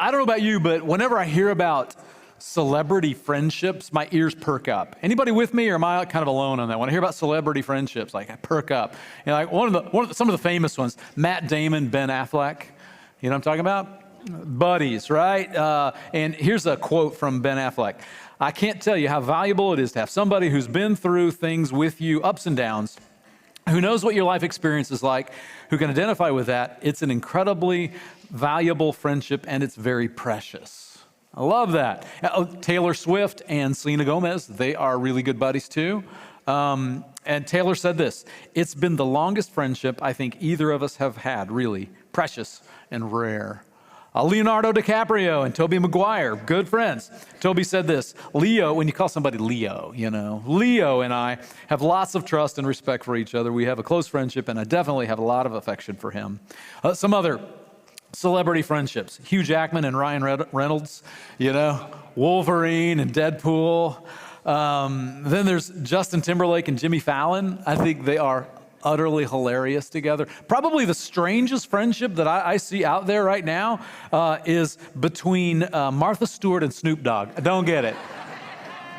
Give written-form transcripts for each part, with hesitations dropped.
I don't know about you, but whenever I hear about celebrity friendships, my ears perk up. Anybody with me, or am I kind of alone on that? When I hear about celebrity friendships, like I perk up. You know, like some of the famous ones, Matt Damon, Ben Affleck. You know what I'm talking about? Buddies, right? And here's a quote from Ben Affleck. I can't tell you how valuable it is to have somebody who's been through things with you, ups and downs, who knows what your life experience is like, who can identify with that. It's an incredibly valuable friendship, and it's very precious. I love that. Taylor Swift and Selena Gomez, they are really good buddies too. And Taylor said this, it's been the longest friendship I think either of us have had, really precious and rare. Leonardo DiCaprio and Tobey Maguire, good friends. Toby said this, Leo, when you call somebody Leo, you know, Leo and I have lots of trust and respect for each other. We have a close friendship, and I definitely have a lot of affection for him. Some other celebrity friendships, Hugh Jackman and Ryan Reynolds, you know, Wolverine and Deadpool. Then there's Justin Timberlake and Jimmy Fallon. I think they are utterly hilarious together. Probably the strangest friendship that I see out there right now is between Martha Stewart and Snoop Dogg. I don't get it.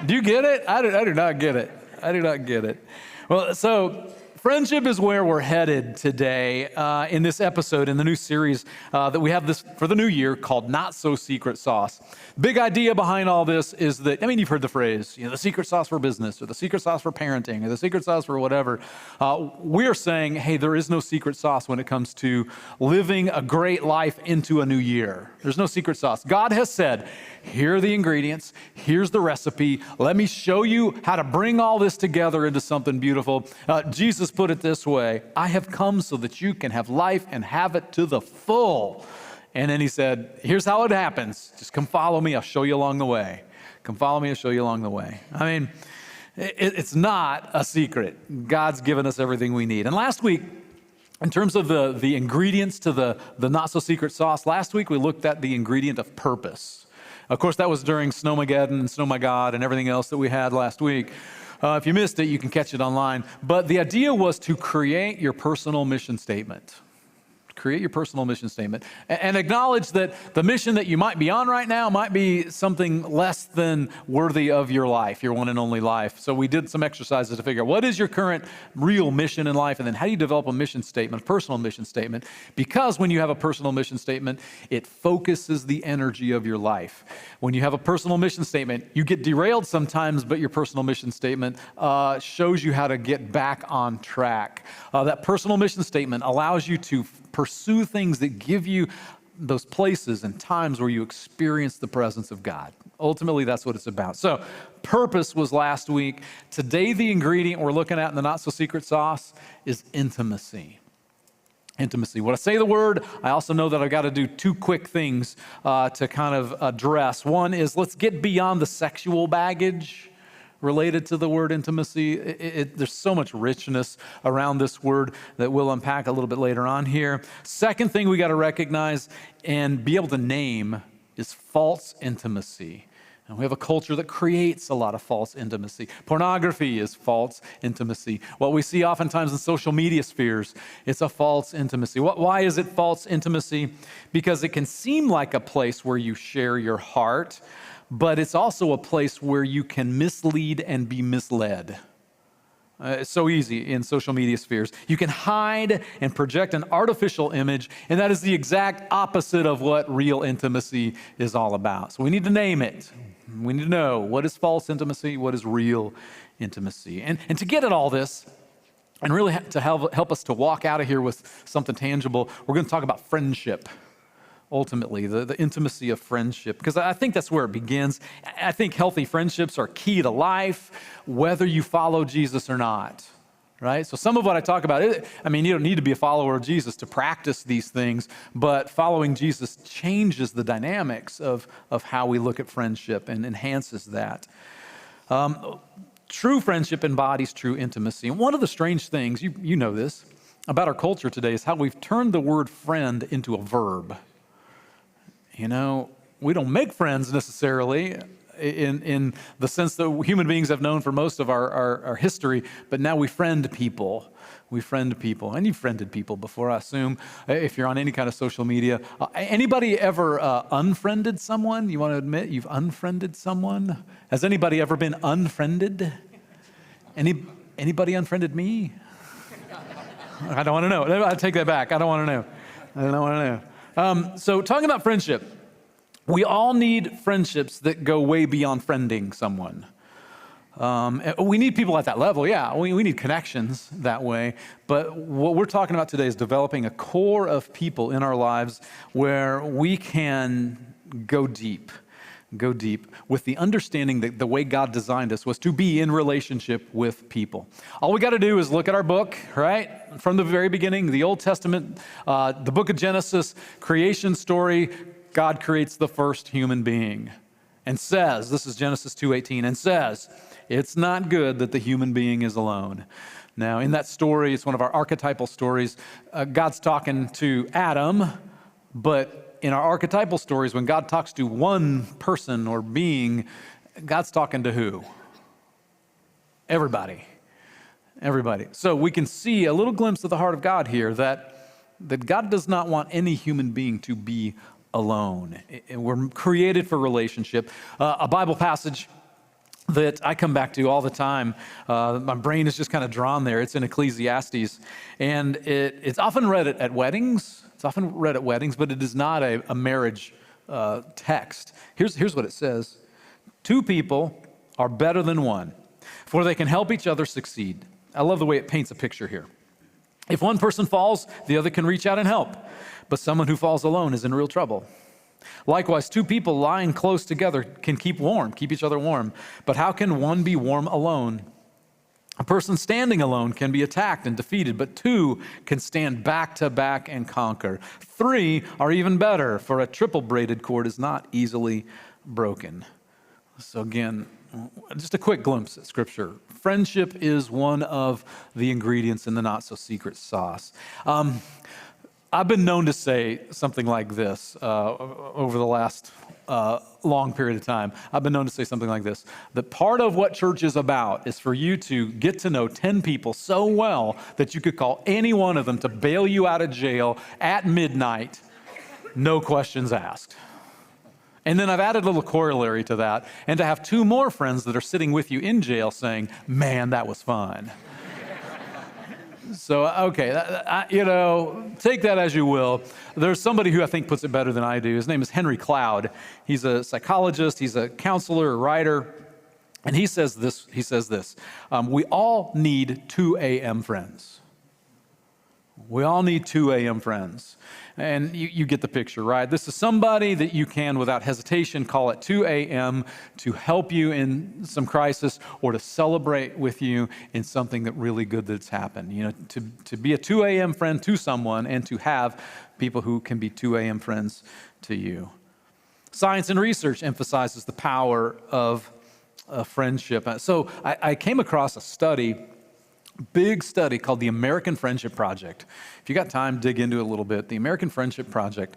Do you get it? I do not get it. I do not get it. Well, so friendship is where we're headed today in this episode, in the new series that we have this for the new year called Not So Secret Sauce. Big idea behind all this is that, I mean, you've heard the phrase, you know, the secret sauce for business, or the secret sauce for parenting, or the secret sauce for whatever. We're saying, hey, there is no secret sauce when it comes to living a great life into a new year. There's no secret sauce. God has said, here are the ingredients, here's the recipe, let me show you how to bring all this together into something beautiful. Jesus put it this way, I have come so that you can have life and have it to the full. And then he said, here's how it happens. Just come follow me, I'll show you along the way. Come follow me, I'll show you along the way. I mean, it's not a secret. God's given us everything we need. And last week, in terms of the ingredients to the not-so-secret sauce, last week we looked at the ingredient of purpose. Of course, that was during Snowmageddon and Snow My God and everything else that we had last week. If you missed it, you can catch it online. But the idea was to create your personal mission statement. Create your personal mission statement and acknowledge that the mission that you might be on right now might be something less than worthy of your life, your one and only life. So we did some exercises to figure out what is your current real mission in life, and then how do you develop a mission statement, a personal mission statement? Because when you have a personal mission statement, it focuses the energy of your life. When you have a personal mission statement, you get derailed sometimes, but your personal mission statement shows you how to get back on track. That personal mission statement allows you to pursue things that give you those places and times where you experience the presence of God. Ultimately, that's what it's about. So, purpose was last week. Today, the ingredient we're looking at in the not-so-secret sauce is intimacy. Intimacy. When I say the word, I also know that I've got to do two quick things to kind of address. One is let's get beyond the sexual baggage related to the word intimacy. There's so much richness around this word that we'll unpack a little bit later on here. Second thing we got to recognize and be able to name is false intimacy. And we have a culture that creates a lot of false intimacy. Pornography is false intimacy. What we see oftentimes in social media spheres, it's a false intimacy. Why is it false intimacy? Because it can seem like a place where you share your heart, but it's also a place where you can mislead and be misled. It's so easy in social media spheres. You can hide and project an artificial image, and that is the exact opposite of what real intimacy is all about. So we need to name it. We need to know what is false intimacy, what is real intimacy. And to get at all this, and really to help us to walk out of here with something tangible, we're going to talk about friendship. Ultimately, the intimacy of friendship, because I think that's where it begins. I think healthy friendships are key to life, whether you follow Jesus or not, right? So some of what I talk about, I mean, you don't need to be a follower of Jesus to practice these things, but following Jesus changes the dynamics of how we look at friendship and enhances that. True friendship embodies true intimacy. And one of the strange things, you know this, about our culture today is how we've turned the word friend into a verb. You know, we don't make friends necessarily. in the sense that human beings have known for most of our history, but now we friend people. We friend people, and you've friended people before, I assume, if you're on any kind of social media. Anybody ever unfriended someone? You want to admit you've unfriended someone? Has anybody ever been unfriended? Anybody unfriended me? I don't want to know. I take that back. I don't want to know. I don't want to know. So talking about friendship, we all need friendships that go way beyond friending someone. We need people at that level, yeah. We need connections that way. But what we're talking about today is developing a core of people in our lives where we can go deep with the understanding that the way God designed us was to be in relationship with people. All we got to do is look at our book, right? From the very beginning, the Old Testament, the book of Genesis, creation story, God creates the first human being and says, this is Genesis 2:18, and says, it's not good that the human being is alone. Now, in that story, it's one of our archetypal stories. God's talking to Adam, but in our archetypal stories, when God talks to one person or being, God's talking to who? Everybody. Everybody. So we can see a little glimpse of the heart of God here, that God does not want any human being to be alone. We're created for relationship. A Bible passage that I come back to all the time. My brain is just kind of drawn there. It's in Ecclesiastes. And it's often read at weddings. It's often read at weddings, but it is not a marriage text. Here's what it says. 2 people are better than one, for they can help each other succeed. I love the way it paints a picture here. If one person falls, the other can reach out and help. But someone who falls alone is in real trouble. Likewise, 2 people lying close together can keep each other warm. But how can one be warm alone? A person standing alone can be attacked and defeated, but 2 can stand back to back and conquer. 3 are even better, for a triple braided cord is not easily broken. So again, just a quick glimpse at Scripture. Friendship is one of the ingredients in the not-so-secret sauce. I've been known to say something like this over the last long period of time. I've been known to say something like this, that part of what church is about is for you to get to know 10 people so well that you could call any one of them to bail you out of jail at midnight, no questions asked. And then I've added a little corollary to that, and to have 2 more friends that are sitting with you in jail saying, man, that was fun. So, okay, take that as you will. There's somebody who I think puts it better than I do. His name is Henry Cloud. He's a psychologist, he's a counselor, a writer, and he says this, we all need 2 a.m. friends. We all need 2 a.m. friends. And you get the picture, right? This is somebody that you can, without hesitation, call at 2 a.m. to help you in some crisis or to celebrate with you in something that really good that's happened. You know, to be a 2 a.m. friend to someone and to have people who can be 2 a.m. friends to you. Science and research emphasizes the power of friendship. So I came across a study, big study called the American Friendship Project. If you got time, dig into it a little bit. The American Friendship Project.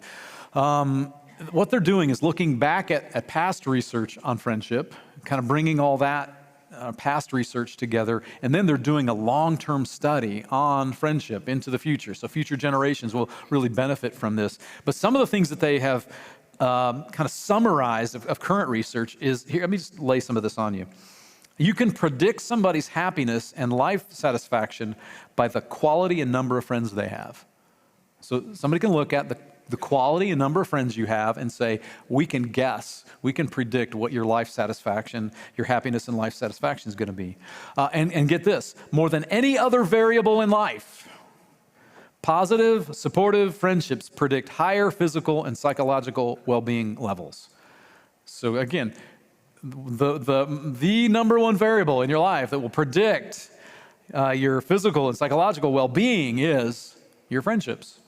What they're doing is looking back at past research on friendship, kind of bringing all that past research together, and then they're doing a long-term study on friendship into the future. So future generations will really benefit from this. But some of the things that they have kind of summarized of current research is, here, let me just lay some of this on you. You can predict somebody's happiness and life satisfaction by the quality and number of friends they have. So somebody can look at the quality and number of friends you have and say, we can guess, we can predict what your life satisfaction, your happiness and life satisfaction is going to be. And get this, more than any other variable in life, positive, supportive friendships predict higher physical and psychological well-being levels. So again, the number one variable in your life that will predict your physical and psychological well-being is your friendships.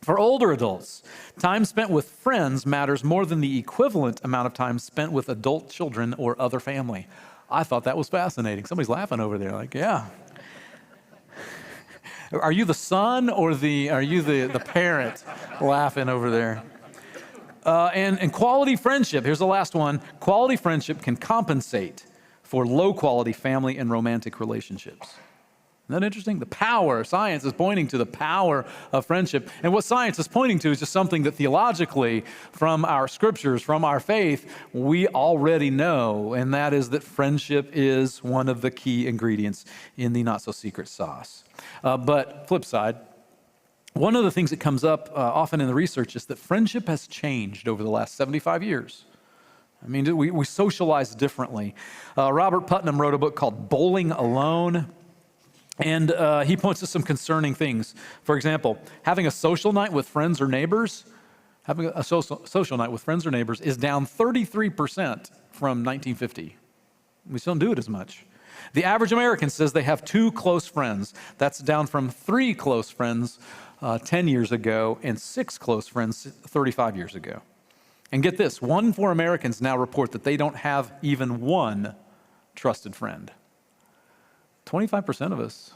For older adults, time spent with friends matters more than the equivalent amount of time spent with adult children or other family. I thought that was fascinating. Somebody's laughing over there, like, yeah. Are you the son or are you the parent laughing over there? And quality friendship, here's the last one. Quality friendship can compensate for low quality family and romantic relationships. Isn't that interesting? The power, science is pointing to the power of friendship. And what science is pointing to is just something that theologically, from our scriptures, from our faith, we already know. And that is that friendship is one of the key ingredients in the not-so-secret sauce. But flip side, one of the things that comes up often in the research is that friendship has changed over the last 75 years. I mean, we socialize differently. Robert Putnam wrote a book called Bowling Alone. And he points to some concerning things. For example, having a social night with friends or neighbors, having a social night with friends or neighbors is down 33% from 1950. We still don't do it as much. The average American says they have 2 close friends. That's down from 3 close friends 10 years ago and 6 close friends 35 years ago. And get this, 1 in 4 Americans now report that they don't have even one trusted friend. 25% of us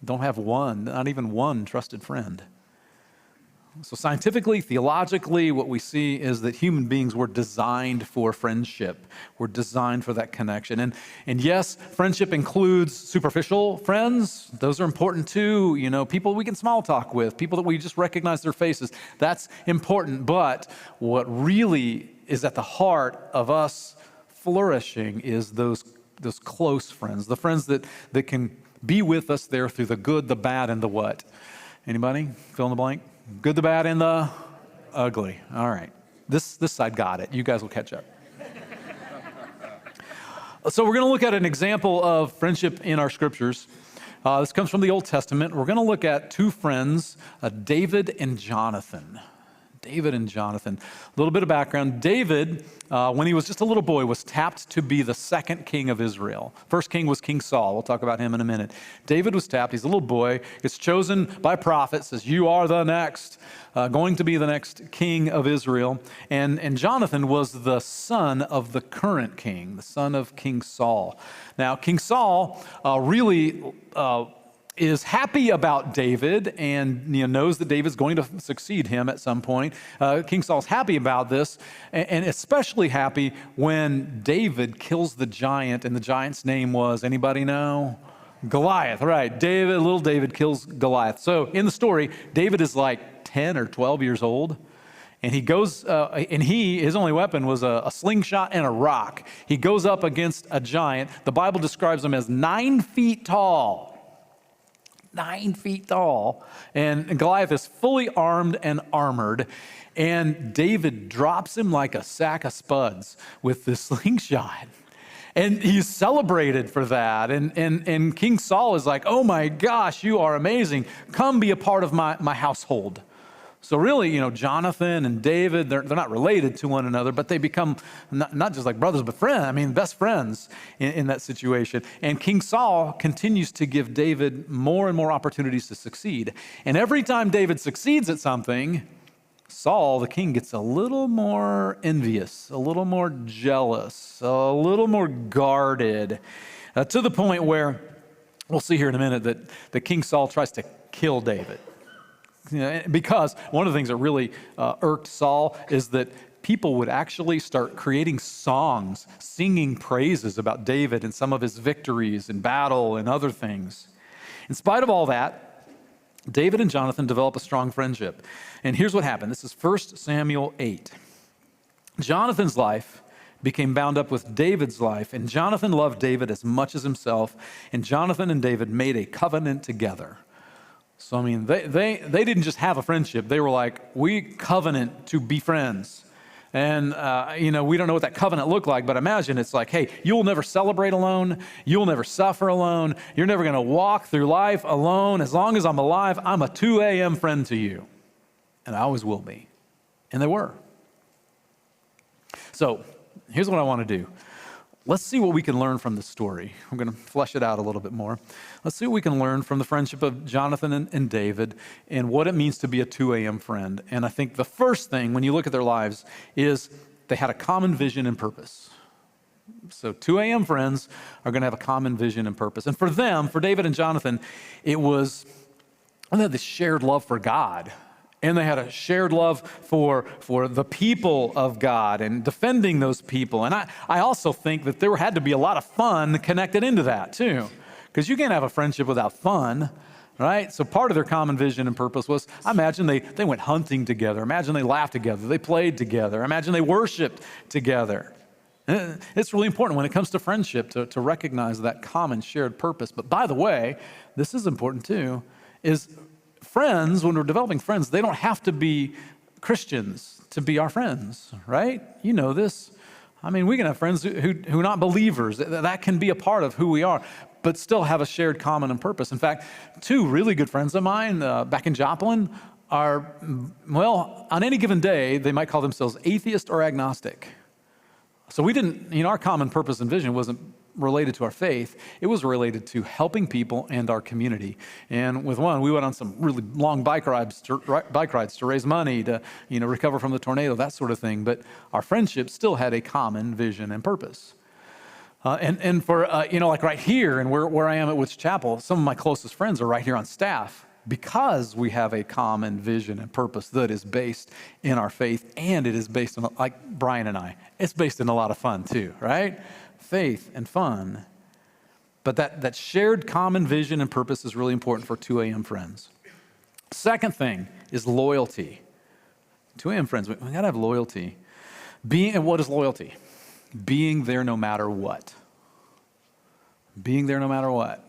don't have one, not even one trusted friend. So scientifically, theologically, what we see is that human beings were designed for friendship. We're designed for that connection. And yes, friendship includes superficial friends. Those are important too. You know, people we can small talk with, people that we just recognize their faces. That's important. But what really is at the heart of us flourishing is those close friends, the friends that can be with us there through the good, the bad, and the what? Anybody? Fill in the blank? Good, the bad, and the ugly. All right. This side got it. You guys will catch up. So we're going to look at an example of friendship in our scriptures. This comes from the Old Testament. We're going to look at 2 friends, David and Jonathan. David and Jonathan. A little bit of background. David, when he was just a little boy, was tapped to be the second king of Israel. First king was King Saul. We'll talk about him in a minute. David was tapped. He's a little boy. Gets chosen by a prophet. Says, you are the next, going to be the next king of Israel. And Jonathan was the son of the current king, the son of King Saul. Now, King Saul really is happy about David and knows that David's going to succeed him at some point. King Saul's happy about this, and especially happy when David kills the giant, and the giant's name was, anybody know? Goliath, right. Little David kills Goliath. So in the story, David is like 10 or 12 years old, and he goes, his only weapon was a slingshot and a rock. He goes up against a giant. The Bible describes him as 9 feet tall. 9 feet tall, and Goliath is fully armed and armored, and David drops him like a sack of spuds with this slingshot. And he's celebrated for that. And King Saul is like, oh my gosh, you are amazing. Come be a part of my household. So really, Jonathan and David, they're not related to one another, but they become not just like brothers, but friends. I mean, best friends in that situation. And King Saul continues to give David more and more opportunities to succeed. And every time David succeeds at something, Saul, the king, gets a little more envious, a little more jealous, a little more guarded, to the point where, we'll see here in a minute, that King Saul tries to kill David. Because one of the things that really irked Saul is that people would actually start creating songs, singing praises about David and some of his victories in battle and other things. In spite of all that, David and Jonathan develop a strong friendship. And here's what happened. This is 1 Samuel 8. Jonathan's life became bound up with David's life, and Jonathan loved David as much as himself, and Jonathan and David made a covenant together. So, I mean, they didn't just have a friendship. They were like, we covenant to be friends. And, we don't know what that covenant looked like, but imagine it's like, hey, you'll never celebrate alone. You'll never suffer alone. You're never going to walk through life alone. As long as I'm alive, I'm a 2 a.m. friend to you. And I always will be. And they were. So here's what I want to do. Let's see what we can learn from this story. We're going to flesh it out a little bit more. Let's see what we can learn from the friendship of Jonathan and David and what it means to be a 2 a.m. friend. And I think the first thing, when you look at their lives, is they had a common vision and purpose. So 2 a.m. friends are going to have a common vision and purpose. And for them, for David and Jonathan, it was this shared love for God And they had a shared love for the people of God and defending those people. And I also think that there had to be a lot of fun connected into that too, because you can't have a friendship without fun, right? So part of their common vision and purpose was, I imagine they went hunting together. Imagine they laughed together. They played together. Imagine they worshiped together. And it's really important when it comes to friendship to recognize that common shared purpose. But by the way, this is important too, is friends, when we're developing friends, they don't have to be Christians to be our friends, right? You know this. I mean, we can have friends who are not believers. That can be a part of who we are, but still have a shared common and purpose. In fact, two really good friends of mine back in Joplin are, well, on any given day, they might call themselves atheist or agnostic. So we didn't, our common purpose and vision wasn't related to our faith. It was related to helping people and our community. And with one, we went on some really long bike rides to raise money to, recover from the tornado, that sort of thing. But our friendship still had a common vision and purpose. And for, like right here and where I am at Woods Chapel, some of my closest friends are right here on staff because we have a common vision and purpose that is based in our faith, and it is based on, like Brian and I, it's based in a lot of fun too, right? Faith and fun. But that shared common vision and purpose is really important for 2 a.m. friends. Second thing is loyalty. 2 a.m. friends, we gotta have loyalty. And what is loyalty? Being there no matter what. Being there no matter what.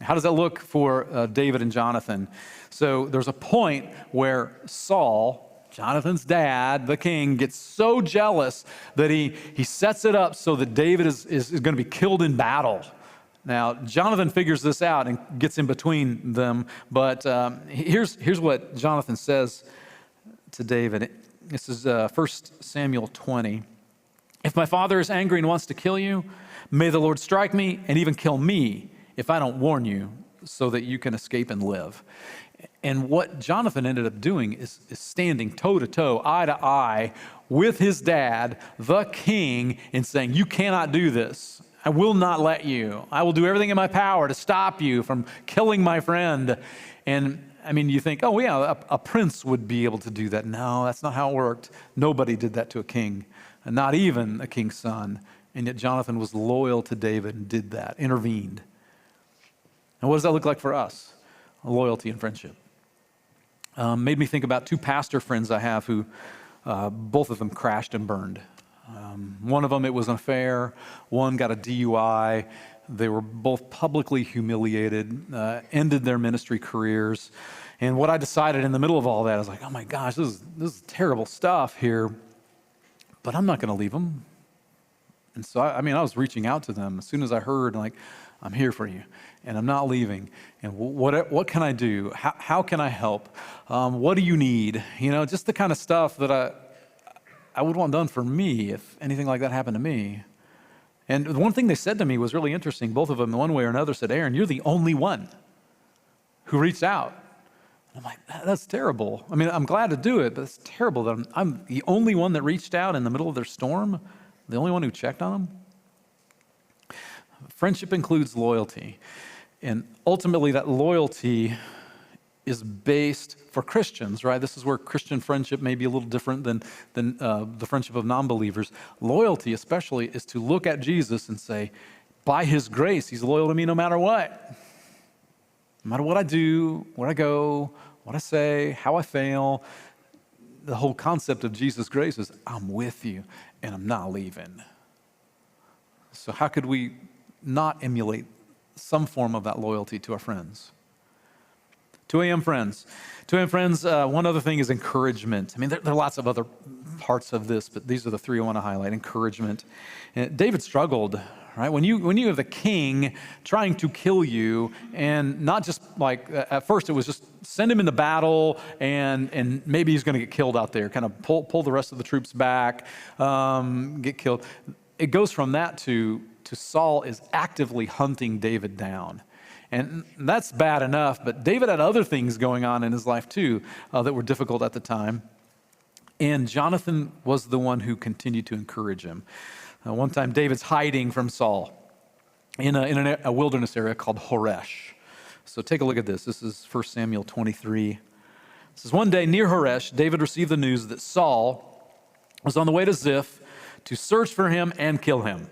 How does that look for David and Jonathan? So there's a point where Saul, Jonathan's dad, the king, gets so jealous that he sets it up so that David is going to be killed in battle. Now, Jonathan figures this out and gets in between them, but here's what Jonathan says to David. This is 1 Samuel 20. If my father is angry and wants to kill you, may the Lord strike me and even kill me if I don't warn you so that you can escape and live. And what Jonathan ended up doing is standing toe-to-toe, eye-to-eye with his dad, the king, and saying, you cannot do this. I will not let you. I will do everything in my power to stop you from killing my friend. And I mean, you think, oh yeah, a prince would be able to do that. No, that's not how it worked. Nobody did that to a king, and not even a king's son. And yet Jonathan was loyal to David and did that, intervened. And what does that look like for us? Loyalty and friendship. Made me think about 2 pastor friends I have who both of them crashed and burned. One of them, it was an affair. One got a DUI. They were both publicly humiliated, ended their ministry careers. And what I decided in the middle of all that, I was like, oh my gosh, this is terrible stuff here, but I'm not going to leave them. And so, I was reaching out to them as soon as I heard, like, I'm here for you, and I'm not leaving. And what can I do? How can I help? What do you need? Just the kind of stuff that I would want done for me if anything like that happened to me. And the one thing they said to me was really interesting. Both of them, one way or another, said, Aaron, you're the only one who reached out. I'm like, that's terrible. I'm glad to do it, but it's terrible that I'm the only one that reached out in the middle of their storm, the only one who checked on them. Friendship includes loyalty, and ultimately that loyalty is based for Christians, right? This is where Christian friendship may be a little different than the friendship of non-believers. Loyalty especially is to look at Jesus and say, by his grace, he's loyal to me no matter what. No matter what I do, where I go, what I say, how I fail. The whole concept of Jesus' grace is I'm with you and I'm not leaving. So how could we not emulate some form of that loyalty to our friends? 2 a.m. friends. 2 a.m. friends, one other thing is encouragement. There are lots of other parts of this, but these are the 3 I want to highlight. Encouragement. And David struggled, right? When you have the king trying to kill you, and not just like, at first it was just send him into battle and maybe he's going to get killed out there, kind of pull the rest of the troops back, get killed. It goes from that to Saul is actively hunting David down. And that's bad enough, but David had other things going on in his life too that were difficult at the time. And Jonathan was the one who continued to encourage him. One time David's hiding from Saul in a wilderness area called Horesh. So take a look at this. This is 1 Samuel 23, It says, one day near Horesh, David received the news that Saul was on the way to Ziph to search for him and kill him.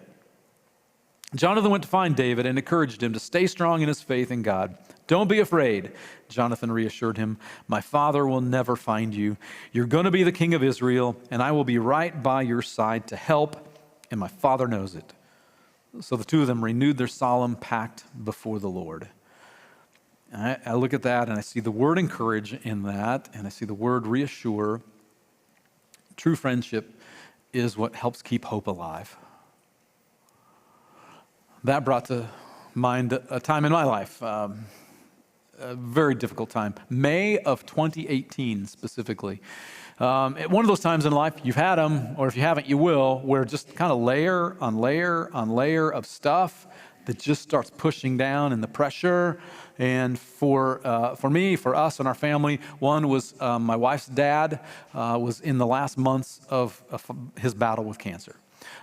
Jonathan went to find David and encouraged him to stay strong in his faith in God. Don't be afraid, Jonathan reassured him. My father will never find you. You're going to be the king of Israel, and I will be right by your side to help, and my father knows it. So the two of them renewed their solemn pact before the Lord. I look at that and I see the word encourage in that, and I see the word reassure. True friendship is what helps keep hope alive. That brought to mind a time in my life, a very difficult time. May of 2018 specifically. One of those times in life, you've had them, or if you haven't, you will, where just kind of layer on layer on layer of stuff that just starts pushing down in the pressure. And for me, for us and our family, one was my wife's dad was in the last months of his battle with cancer.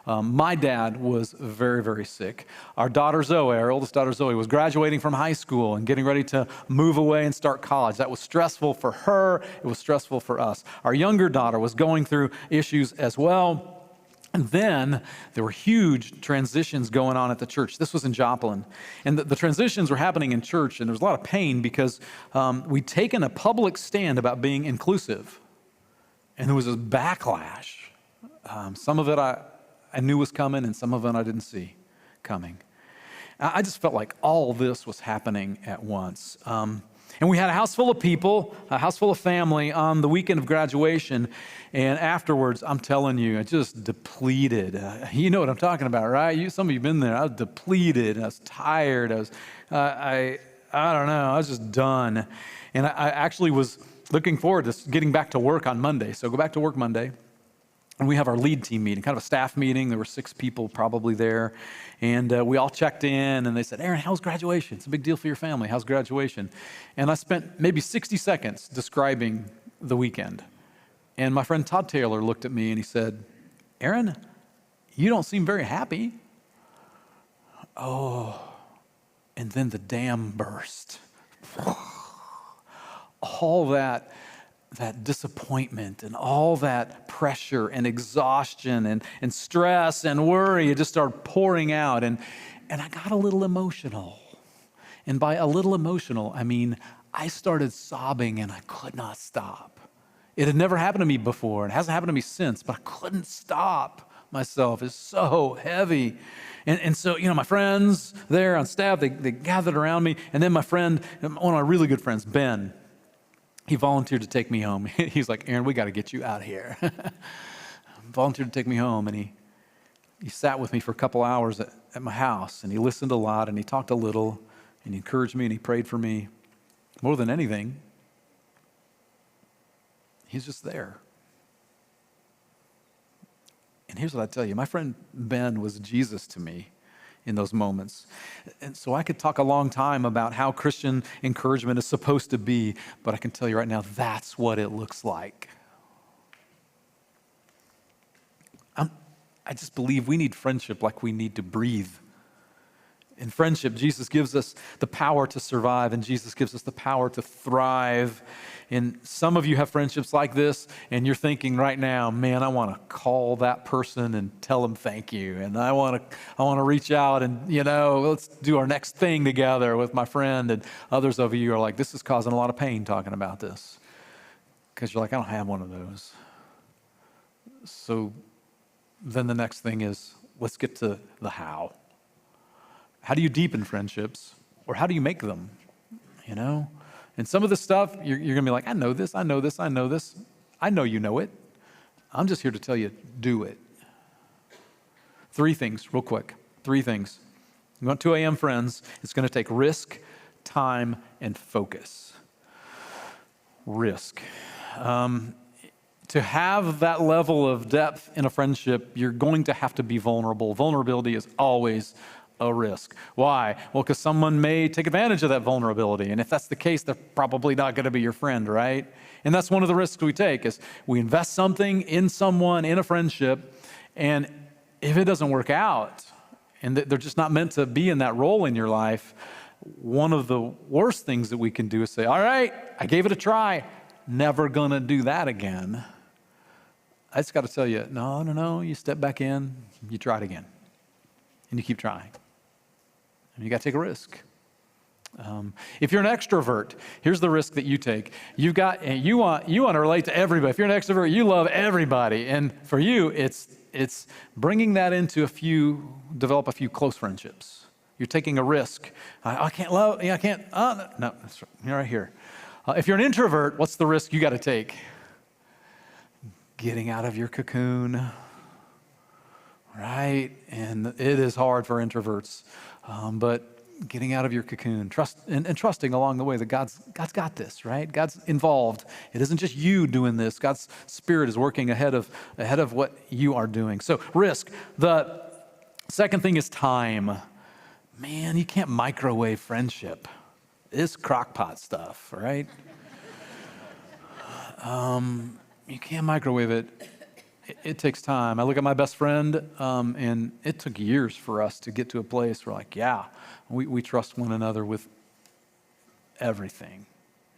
My dad was very, very sick. Our daughter Zoe, our oldest daughter Zoe, was graduating from high school and getting ready to move away and start college. That was stressful for her. It was stressful for us. Our younger daughter was going through issues as well. And then there were huge transitions going on at the church. This was in Joplin. And the transitions were happening in church, and there was a lot of pain because we'd taken a public stand about being inclusive. And there was this backlash. Some of it I knew was coming, and some of it I didn't see coming. I just felt like all this was happening at once. And we had a house full of people, a house full of family on the weekend of graduation. And afterwards, I'm telling you, I just depleted. You know what I'm talking about, right? Some of you have been there. I was depleted. I was tired. I don't know. I was just done. And I actually was looking forward to getting back to work on Monday. So go back to work Monday. And we have our lead team meeting, kind of a staff meeting. There were 6 people probably there. And we all checked in, and they said, Aaron, how's graduation? It's a big deal for your family. How's graduation? And I spent maybe 60 seconds describing the weekend. And my friend Todd Taylor looked at me, and he said, Aaron, you don't seem very happy. Oh, and then the dam burst. All that disappointment and all that pressure and exhaustion and stress and worry, it just started pouring out. And I got a little emotional. And by a little emotional, I mean, I started sobbing and I could not stop. It had never happened to me before. It hasn't happened to me since, but I couldn't stop myself. It's so heavy. And so, my friends there on staff, they gathered around me. And then my friend, one of my really good friends, Ben, he volunteered to take me home. He's like, Aaron, we got to get you out of here. Volunteered to take me home, and he sat with me for a couple hours at my house, and he listened a lot, and he talked a little, and he encouraged me, and he prayed for me. More than anything, he's just there. And here's what I tell you. My friend Ben was Jesus to me in those moments. And so I could talk a long time about how Christian encouragement is supposed to be, but I can tell you right now, that's what it looks like. I just believe we need friendship like we need to breathe. In friendship, Jesus gives us the power to survive, and Jesus gives us the power to thrive. And some of you have friendships like this, and you're thinking right now, man, I want to call that person and tell them thank you. And I want to reach out and, let's do our next thing together with my friend. And others of you are like, this is causing a lot of pain talking about this. Because you're like, I don't have one of those. So then the next thing is, let's get to the how. How do you deepen friendships, or how do you make them, And some of the stuff, you're going to be like, I know this. I know you know it. I'm just here to tell you, do it. 3 things, real quick. 3 things. You want 2 a.m. friends, it's going to take risk, time, and focus. Risk. To have that level of depth in a friendship, you're going to have to be vulnerable. Vulnerability is always a risk. Why? Well, because someone may take advantage of that vulnerability. And if that's the case, they're probably not going to be your friend, right? And that's one of the risks we take is we invest something in someone, in a friendship, and if it doesn't work out and they're just not meant to be in that role in your life, one of the worst things that we can do is say, all right, I gave it a try. never going to do that again. I just got to tell you, no, you step back in, you try it again, and you keep trying. And you got to take a risk. If you're an extrovert, here's the risk that you take. You want to relate to everybody. If you're an extrovert, you love everybody. And for you, it's bringing that into develop a few close friendships. You're taking a risk. I can't love, I can't, no, that's right here. If you're an introvert, what's the risk you got to take? Getting out of your cocoon, right? And it is hard for introverts, but getting out of your cocoon, trusting along the way that God's got this, right? God's involved. It isn't just you doing this. God's Spirit is working ahead of what you are doing. So risk. The second thing is time. Man, you can't microwave friendship. It's crockpot stuff, right? You can't microwave it. It takes time. I look at my best friend, and it took years for us to get to a place where we trust one another with everything.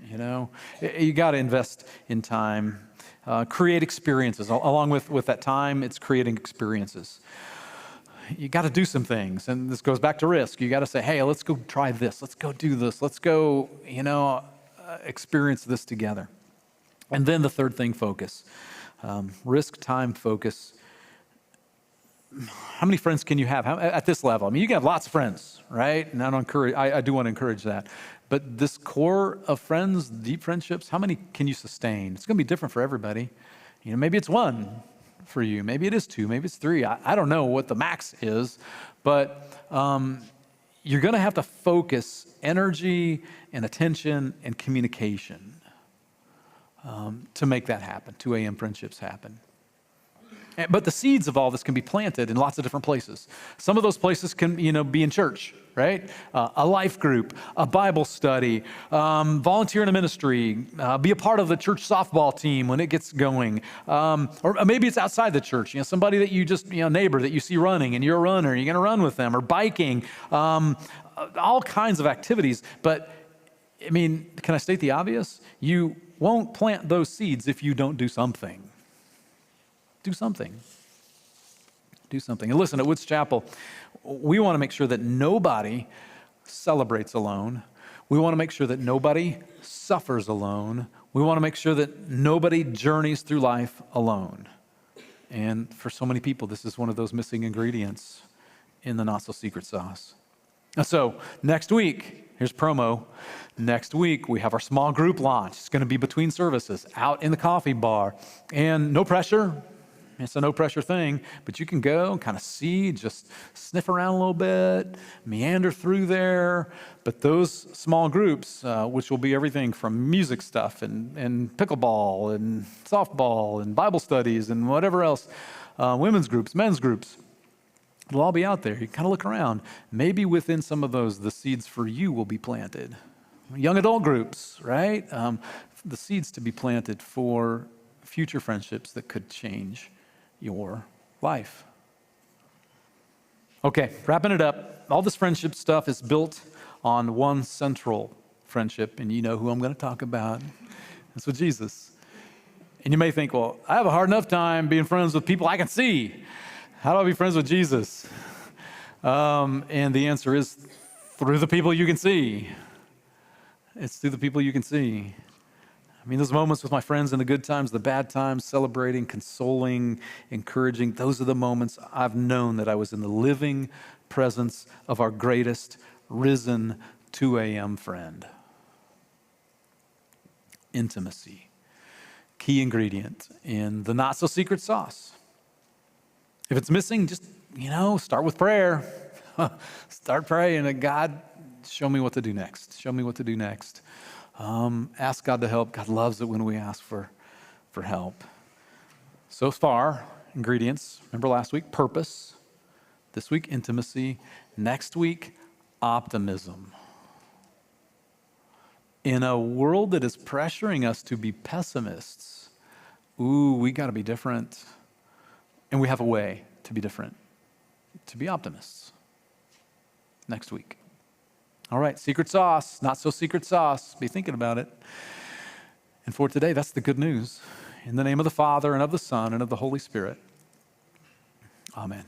You got to invest in time, create experiences. Along with that time, it's creating experiences. You got to do some things, and this goes back to risk. You got to say, hey, let's go try this. Let's go do this. Let's go, experience this together. And then the third thing, focus. Risk, time, focus. How many friends can you have at this level? I mean, you can have lots of friends, right? And I do want to encourage that. But this core of friends, deep friendships, how many can you sustain? It's going to be different for everybody. Maybe it's one for you. Maybe it is two. Maybe it's three. I don't know what the max is, but you're going to have to focus energy and attention and communication to make that happen, 2 a.m. friendships happen. But the seeds of all this can be planted in lots of different places. Some of those places can, be in church, right? A life group, a Bible study, volunteer in a ministry, be a part of the church softball team when it gets going. Or maybe it's outside the church, somebody that you just, neighbor that you see running and you're a runner, you're going to run with them, or biking, all kinds of activities. But, can I state the obvious? You won't plant those seeds if you don't do something. Do something. Do something. And listen, at Woods Chapel, we want to make sure that nobody celebrates alone. We want to make sure that nobody suffers alone. We want to make sure that nobody journeys through life alone. And for so many people, this is one of those missing ingredients in the not-so-secret sauce. And so next week, here's promo. Next week, we have our small group launch. It's going to be between services, out in the coffee bar. And no pressure. It's a no pressure thing, but you can go and kind of see, just sniff around a little bit, meander through there. But those small groups, which will be everything from music stuff and pickleball and softball and Bible studies and whatever else, women's groups, men's groups, it'll all be out there. You kind of look around. Maybe within some of those, the seeds for you will be planted. Young adult groups, right? The seeds to be planted for future friendships that could change your life. Okay, wrapping it up. All this friendship stuff is built on one central friendship, and you know who I'm going to talk about. It's with Jesus. And you may think, well, I have a hard enough time being friends with people I can see. How do I be friends with Jesus? And the answer is through the people you can see. It's through the people you can see. Those moments with my friends in the good times, the bad times, celebrating, consoling, encouraging, those are the moments I've known that I was in the living presence of our greatest risen 2 a.m. friend. Intimacy, key ingredient in the not-so-secret sauce. If it's missing, just, start with prayer. Start praying that God, show me what to do next. Show me what to do next. Ask God to help. God loves it when we ask for help. So far, ingredients. Remember last week, purpose. This week, intimacy. Next week, optimism. In a world that is pressuring us to be pessimists, we got to be different. And we have a way to be different, to be optimists. Next week. All right, secret sauce, not so secret sauce. Be thinking about it. And for today, that's the good news. In the name of the Father, and of the Son, and of the Holy Spirit. Amen.